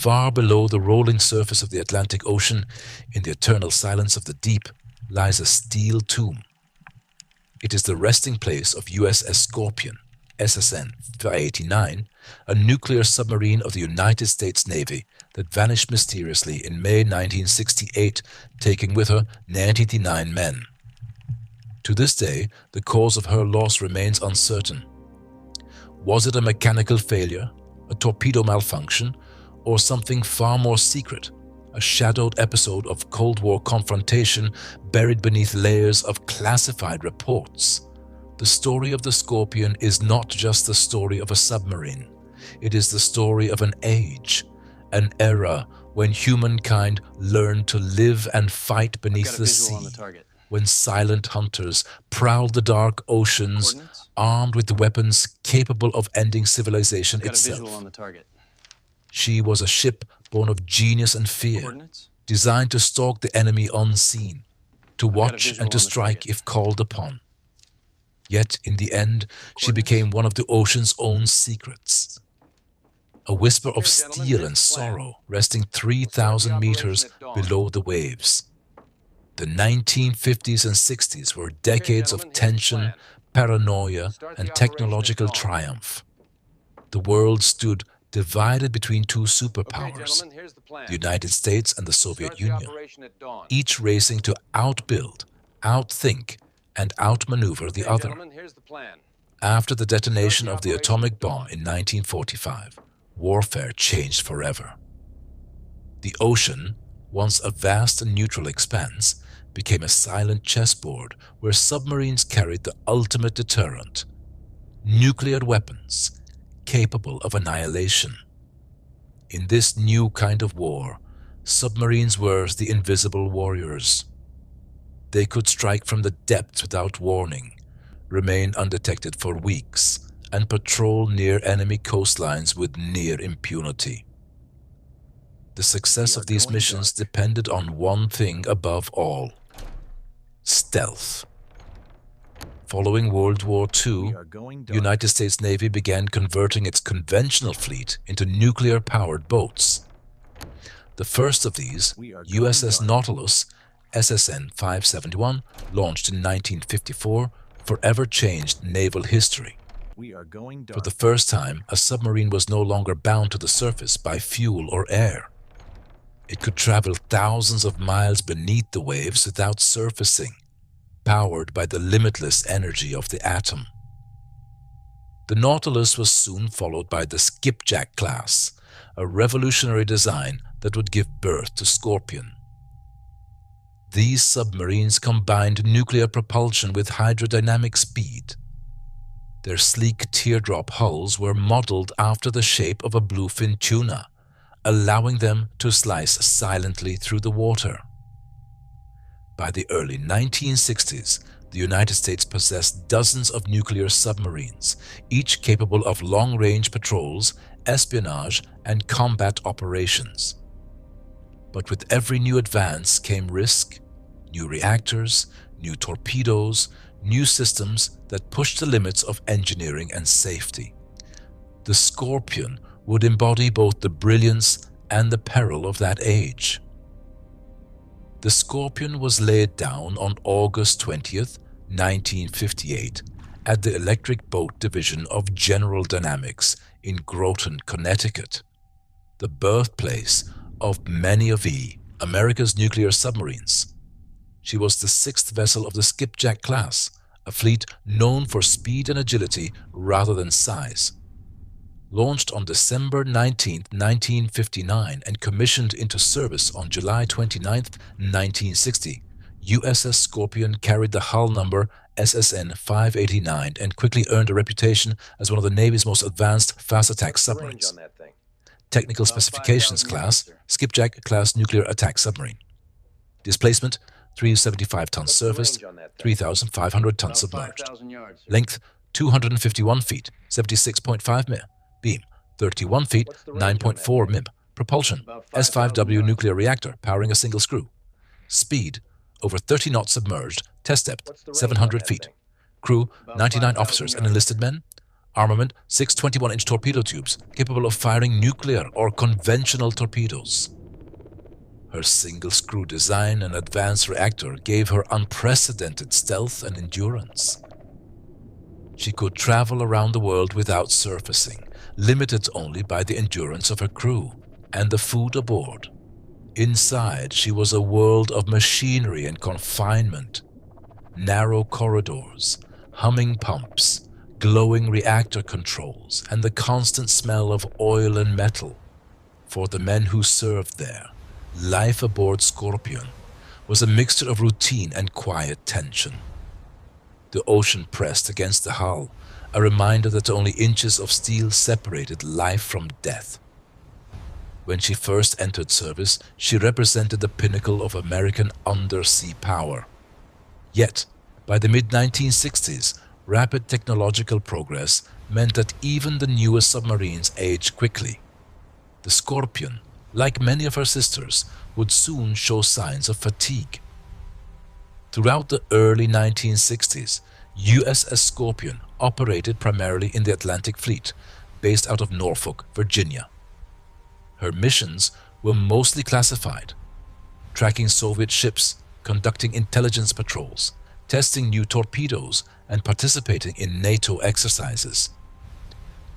Far below the rolling surface of the Atlantic Ocean, in the eternal silence of the deep, lies a steel tomb. It is the resting place of USS Scorpion, SSN 589, a nuclear submarine of the United States Navy that vanished mysteriously in May 1968, taking with her 99 men. To this day, the cause of her loss remains uncertain. Was it a mechanical failure, a torpedo malfunction, or something far more secret, a shadowed episode of Cold War confrontation buried beneath layers of classified reports? The story of the Scorpion is not just the story of a submarine. It is the story of an age, an era when humankind learned to live and fight beneath the sea, when silent hunters prowled the dark oceans, armed with weapons capable of ending civilization itself. She was a ship born of genius and fear, designed to stalk the enemy unseen, to watch and to strike if called upon. Yet, in the end, she became one of the ocean's own secrets. A whisper of steel and sorrow resting 3,000 meters below the waves. The 1950s and 60s were decades of tension, paranoia, and technological triumph. The world stood divided between two superpowers, the United States and the Soviet Union, each racing to outbuild, outthink, and outmaneuver the other. After the detonation of the atomic bomb in 1945, warfare changed forever. The ocean, once a vast and neutral expanse, became a silent chessboard where submarines carried the ultimate deterrent: nuclear weapons capable of annihilation. In this new kind of war, submarines were the invisible warriors. They could strike from the depths without warning, remain undetected for weeks, and patrol near enemy coastlines with near impunity. The success of these missions depended on one thing above all: stealth. Following World War II, the United States Navy began converting its conventional fleet into nuclear-powered boats. The first of these, USS Nautilus, SSN 571, launched in 1954, forever changed naval history. For the first time, a submarine was no longer bound to the surface by fuel or air. It could travel thousands of miles beneath the waves without surfacing, powered by the limitless energy of the atom. The Nautilus was soon followed by the Skipjack class, a revolutionary design that would give birth to Scorpion. These submarines combined nuclear propulsion with hydrodynamic speed. Their sleek teardrop hulls were modeled after the shape of a bluefin tuna, allowing them to slice silently through the water. By the early 1960s, the United States possessed dozens of nuclear submarines, each capable of long-range patrols, espionage, and combat operations. But with every new advance came risk, new reactors, new torpedoes, new systems that pushed the limits of engineering and safety. The Scorpion would embody both the brilliance and the peril of that age. The Scorpion was laid down on August 20th, 1958, at the Electric Boat Division of General Dynamics in Groton, Connecticut, the birthplace of many of America's nuclear submarines. She was the sixth vessel of the Skipjack class, a fleet known for speed and agility rather than size. Launched on December 19, 1959 and commissioned into service on July 29, 1960, USS Scorpion carried the hull number SSN 589 and quickly earned a reputation as one of the Navy's most advanced fast-attack submarines. Technical specifications class, Skipjack class nuclear attack submarine. Displacement, 375 tons surfaced, 3,500 tons submerged. Length, 251 feet, 76.5 m. Beam, 31 feet, 9.4 MIB. Propulsion, S5W nuclear reactor powering a single screw. Speed, over 30 knots submerged. Test depth, 700 feet. Crew, 99 officers and enlisted men. Armament: 6 21-inch torpedo tubes capable of firing nuclear or conventional torpedoes. Her single-screw design and advanced reactor gave her unprecedented stealth and endurance. She could travel around the world without surfacing, limited only by the endurance of her crew and the food aboard. Inside, she was a world of machinery and confinement. Narrow corridors, humming pumps, glowing reactor controls, and the constant smell of oil and metal. For the men who served there, life aboard Scorpion was a mixture of routine and quiet tension. The ocean pressed against the hull, a reminder that only inches of steel separated life from death. When she first entered service, she represented the pinnacle of American undersea power. Yet, by the mid-1960s, rapid technological progress meant that even the newest submarines aged quickly. The Scorpion, like many of her sisters, would soon show signs of fatigue. Throughout the early 1960s, USS Scorpion operated primarily in the Atlantic Fleet, based out of Norfolk, Virginia. Her missions were mostly classified: tracking Soviet ships, conducting intelligence patrols, testing new torpedoes, and participating in NATO exercises.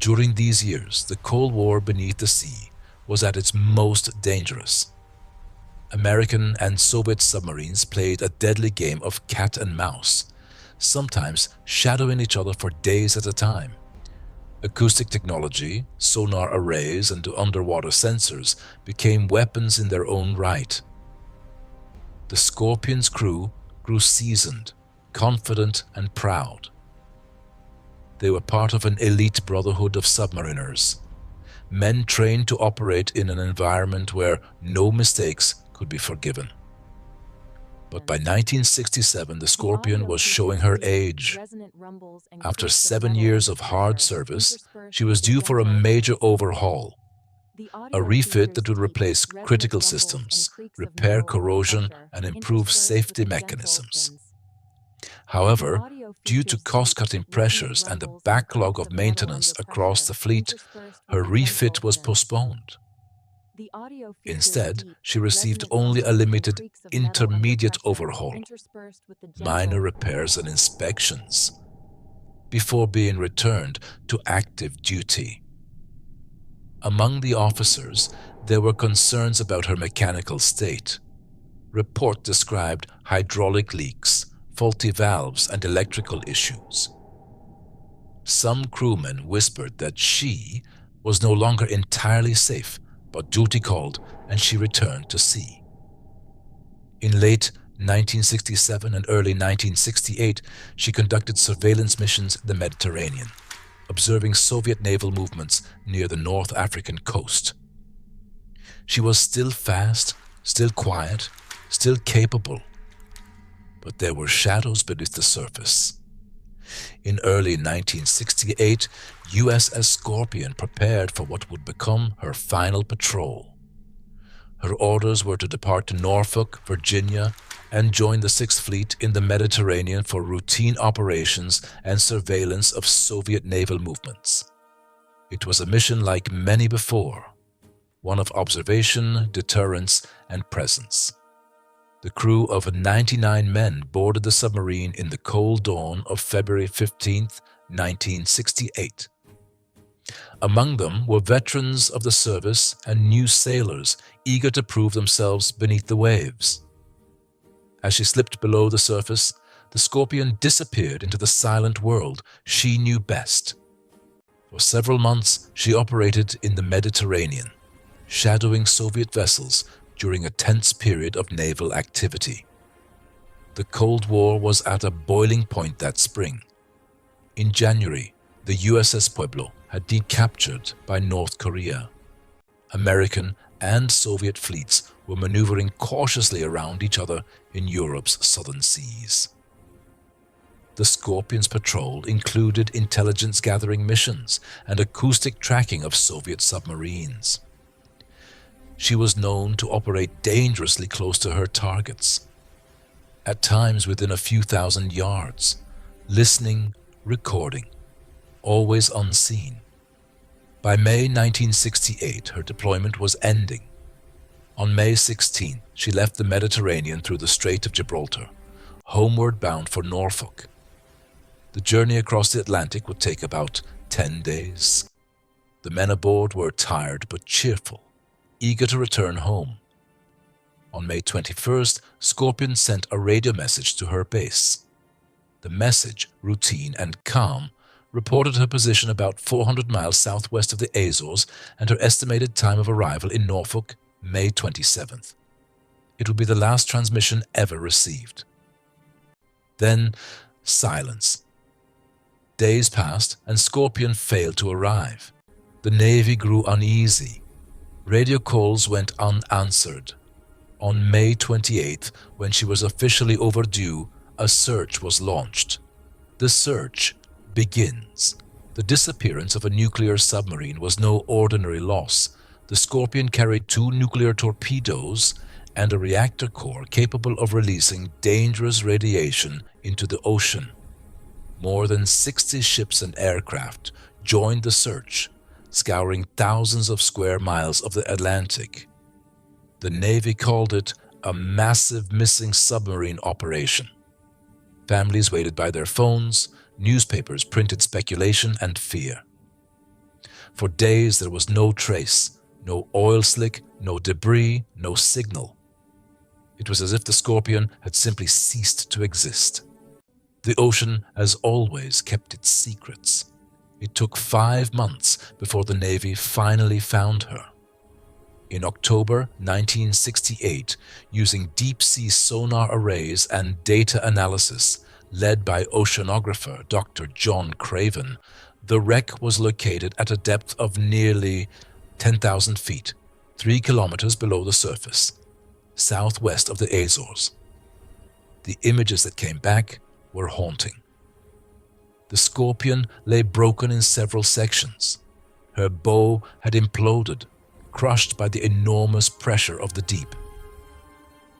During these years, the Cold War beneath the sea was at its most dangerous. American and Soviet submarines played a deadly game of cat and mouse, sometimes shadowing each other for days at a time. Acoustic technology, sonar arrays, and underwater sensors became weapons in their own right. The Scorpion's crew grew seasoned, confident, and proud. They were part of an elite brotherhood of submariners, men trained to operate in an environment where no mistakes could be forgiven. But by 1967, the Scorpion was showing her age. After 7 years of hard service, she was due for a major overhaul, a refit that would replace critical systems, repair corrosion, and improve safety mechanisms. However, due to cost-cutting pressures and the backlog of maintenance across the fleet, her refit was postponed. Instead, she received only a limited intermediate overhaul, minor repairs and inspections, before being returned to active duty. Among the officers, there were concerns about her mechanical state. Report described hydraulic leaks, faulty valves, and electrical issues. Some crewmen whispered that she was no longer entirely safe, but duty called and she returned to sea. In late 1967 and early 1968, she conducted surveillance missions in the Mediterranean, observing Soviet naval movements near the North African coast. She was still fast, still quiet, still capable, but there were shadows beneath the surface. In early 1968, USS Scorpion prepared for what would become her final patrol. Her orders were to depart to Norfolk, Virginia, and join the Sixth Fleet in the Mediterranean for routine operations and surveillance of Soviet naval movements. It was a mission like many before, one of observation, deterrence, and presence. The crew of 99 men boarded the submarine in the cold dawn of February 15, 1968. Among them were veterans of the service and new sailors eager to prove themselves beneath the waves. As she slipped below the surface, the Scorpion disappeared into the silent world she knew best. For several months, she operated in the Mediterranean, shadowing Soviet vessels during a tense period of naval activity. The Cold War was at a boiling point that spring. In January, the USS Pueblo had been captured by North Korea. American and Soviet fleets were maneuvering cautiously around each other in Europe's southern seas. The Scorpion's patrol included intelligence-gathering missions and acoustic tracking of Soviet submarines. She was known to operate dangerously close to her targets, at times within a few thousand yards, listening, recording, always unseen. By May 1968, her deployment was ending. On May 16, she left the Mediterranean through the Strait of Gibraltar, homeward bound for Norfolk. The journey across the Atlantic would take about 10 days. The men aboard were tired but cheerful, eager to return home. On May 21st, Scorpion sent a radio message to her base. The message, routine and calm, reported her position about 400 miles southwest of the Azores and her estimated time of arrival in Norfolk, May 27th. It would be the last transmission ever received. Then, silence. Days passed and Scorpion failed to arrive. The Navy grew uneasy. Radio calls went unanswered. On May 28th, when she was officially overdue, a search was launched. The search begins. The disappearance of a nuclear submarine was no ordinary loss. The Scorpion carried 2 nuclear torpedoes and a reactor core capable of releasing dangerous radiation into the ocean. More than 60 ships and aircraft joined the search, scouring thousands of square miles of the Atlantic. The Navy called it a massive missing submarine operation. Families waited by their phones, newspapers printed speculation and fear. For days there was no trace, no oil slick, no debris, no signal. It was as if the Scorpion had simply ceased to exist. The ocean, as always, kept its secrets. It took 5 months before the Navy finally found her. In October 1968, using deep-sea sonar arrays and data analysis, led by oceanographer Dr. John Craven, the wreck was located at a depth of nearly 10,000 feet, 3 kilometers below the surface, southwest of the Azores. The images that came back were haunting. The Scorpion lay broken in several sections. Her bow had imploded, crushed by the enormous pressure of the deep.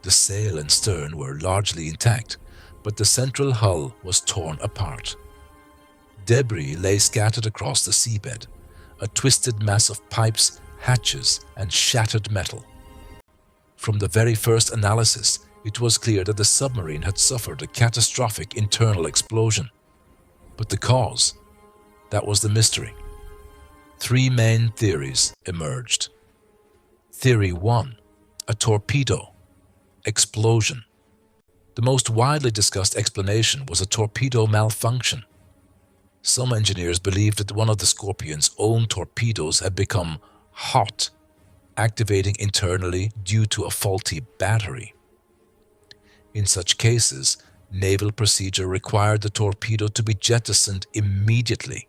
The sail and stern were largely intact, but the central hull was torn apart. Debris lay scattered across the seabed, a twisted mass of pipes, hatches, and shattered metal. From the very first analysis, it was clear that the submarine had suffered a catastrophic internal explosion. But the cause, that was the mystery. 3 main theories emerged. Theory 1, a torpedo, explosion. The most widely discussed explanation was a torpedo malfunction. Some engineers believed that one of the Scorpion's own torpedoes had become hot, activating internally due to a faulty battery. In such cases, naval procedure required the torpedo to be jettisoned immediately.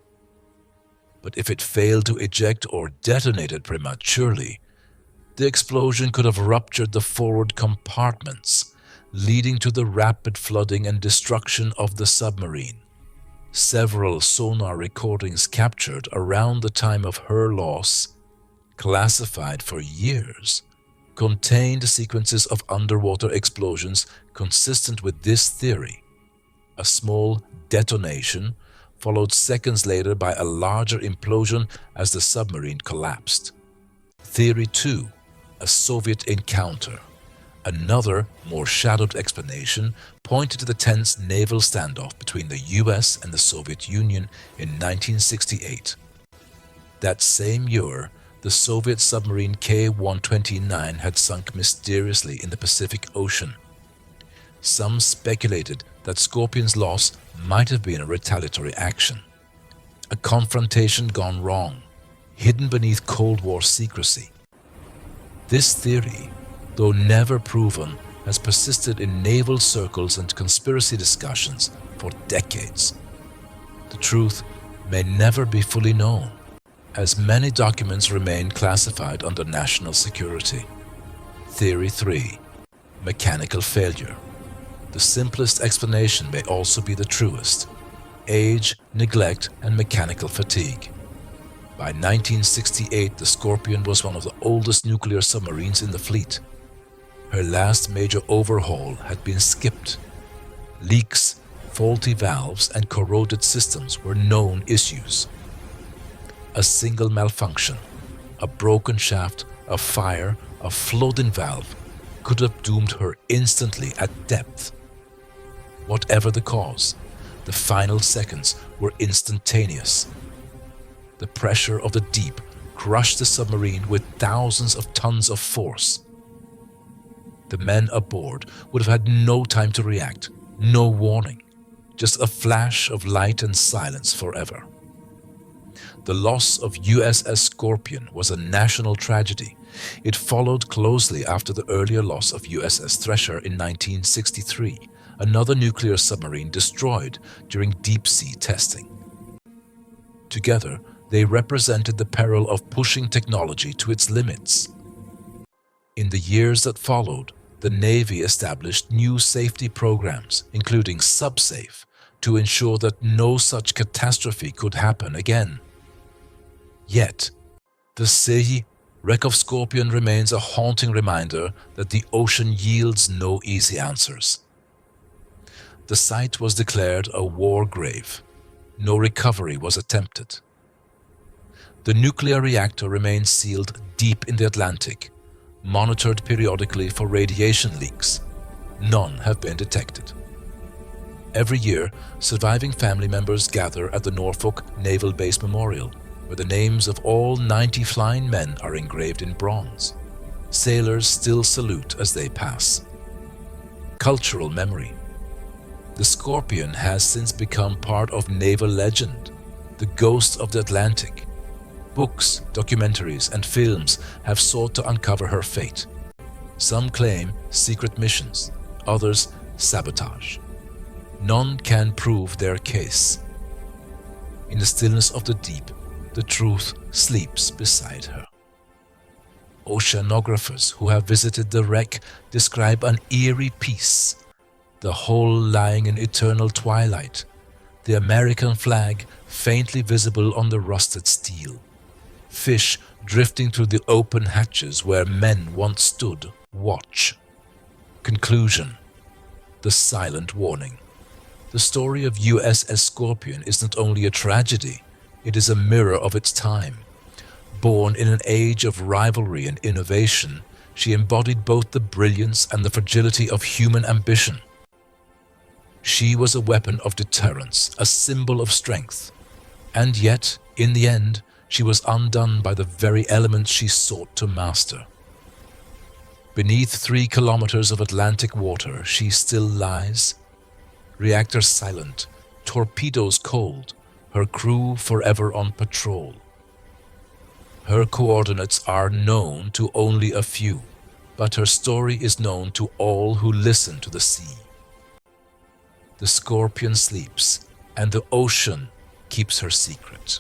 But if it failed to eject or detonated prematurely, the explosion could have ruptured the forward compartments, leading to the rapid flooding and destruction of the submarine. Several sonar recordings captured around the time of her loss, classified for years, contained sequences of underwater explosions consistent with this theory. A small detonation followed seconds later by a larger implosion as the submarine collapsed. Theory 2, a Soviet encounter. Another, more shadowed explanation pointed to the tense naval standoff between the US and the Soviet Union in 1968. That same year, the Soviet submarine K-129 had sunk mysteriously in the Pacific Ocean. Some speculated that Scorpion's loss might have been a retaliatory action, a confrontation gone wrong, hidden beneath Cold War secrecy. This theory, though never proven, has persisted in naval circles and conspiracy discussions for decades. The truth may never be fully known, as many documents remain classified under national security. Theory 3, mechanical failure. The simplest explanation may also be the truest: age, neglect, and mechanical fatigue. By 1968, the Scorpion was one of the oldest nuclear submarines in the fleet. Her last major overhaul had been skipped. Leaks, faulty valves and corroded systems were known issues. A single malfunction, a broken shaft, a fire, a flooding valve could have doomed her instantly at depth. Whatever the cause, the final seconds were instantaneous. The pressure of the deep crushed the submarine with thousands of tons of force. The men aboard would have had no time to react, no warning, just a flash of light and silence forever. The loss of USS Scorpion was a national tragedy. It followed closely after the earlier loss of USS Thresher in 1963, another nuclear submarine destroyed during deep-sea testing. Together, they represented the peril of pushing technology to its limits. In the years that followed, the Navy established new safety programs, including SubSafe, to ensure that no such catastrophe could happen again. Yet, the sea wreck of Scorpion remains a haunting reminder that the ocean yields no easy answers. The site was declared a war grave. No recovery was attempted. The nuclear reactor remains sealed deep in the Atlantic, monitored periodically for radiation leaks. None have been detected. Every year, surviving family members gather at the Norfolk Naval Base Memorial, where the names of all 90 flying men are engraved in bronze. Sailors still salute as they pass. Cultural memory. The Scorpion has since become part of naval legend, the ghost of the Atlantic. Books, documentaries, and films have sought to uncover her fate. Some claim secret missions, others sabotage. None can prove their case. In the stillness of the deep, the truth sleeps beside her. Oceanographers who have visited the wreck describe an eerie peace, the hull lying in eternal twilight, the American flag faintly visible on the rusted steel, fish drifting through the open hatches where men once stood watch. Conclusion. The silent warning. The story of USS Scorpion is not only a tragedy, it is a mirror of its time. Born in an age of rivalry and innovation, she embodied both the brilliance and the fragility of human ambition. She was a weapon of deterrence, a symbol of strength. And yet, in the end, she was undone by the very elements she sought to master. Beneath 3 kilometers of Atlantic water, she still lies. Reactors silent, torpedoes cold, her crew forever on patrol. Her coordinates are known to only a few, but her story is known to all who listen to the sea. The Scorpion sleeps, and the ocean keeps her secret.